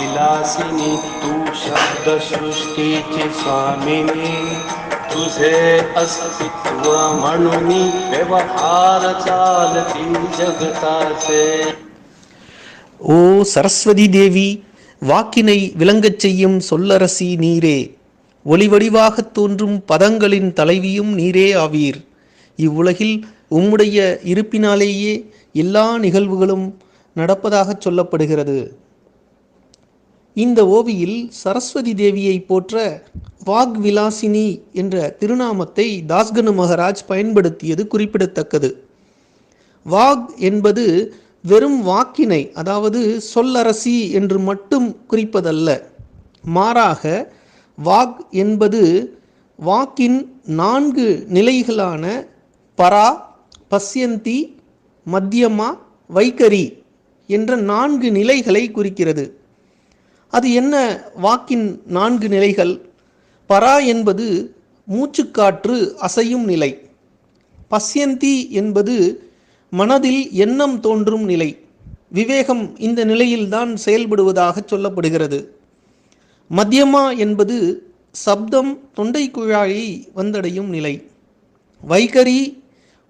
विलासिनी तू शब्द सृष्टीची स्वामिनी, तुझे अस्तित्व म्हणून व्यवहार चालती जगताचे. ஓ சரஸ்வதி தேவி, வாக்கினை விளங்கச் செய்யும் சொல்லரசி நீரே, ஒளிவடிவாகத் தோன்றும் பதங்களின் தலைவியும் நீரே ஆவீர். இவ்வுலகில் உம்முடைய இருப்பினாலேயே எல்லா நிகழ்வுகளும் நடப்பதாகச் சொல்லப்படுகிறது. இந்த ஓவியில் சரஸ்வதி தேவியை போற்ற வாக் விலாசினி என்ற திருநாமத்தை தாஸ்கனு மகராஜ் பயன்படுத்தியது குறிப்பிடத்தக்கது. வாக் என்பது வெறும் வாக்கினை, அதாவது சொல்லரசி என்று மட்டும் குறிப்பதல்ல. மாறாக வாக் என்பது வாக்கின் 4 நிலைகளான பரா, பஸ்யந்தி, மத்தியமா, வைகரி என்ற 4 நிலைகளை குறிக்கிறது. அது என்ன வாக்கின் 4 நிலைகள்? பரா என்பது மூச்சுக்காற்று அசையும் நிலை. பஸ்யந்தி என்பது மனதில் எண்ணம் தோன்றும் நிலை. விவேகம் இந்த நிலையில்தான் செயல்படுவதாக சொல்லப்படுகிறது. மத்தியமா என்பது சப்தம் தொண்டை குழாயை வந்தடையும் நிலை. வைகரி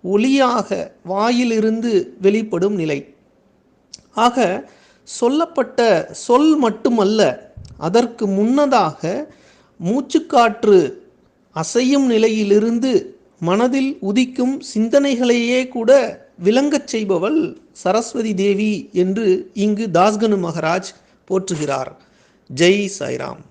ஒளியாக வாயிலிருந்து வெளிப்படும் நிலை. ஆக சொல்லப்பட்ட சொல் மட்டுமல்ல, அதற்கு முன்னதாக மூச்சுக்காற்று அசையும் நிலையிலிருந்து மனதில் உதிக்கும் சிந்தனைகளையே கூட விளங்கச் செய்பவள் சரஸ்வதி தேவி என்று இங்கு தாஸ்கனு மகராஜ் போற்றுகிறார். ஜெய் சாய்ராம்.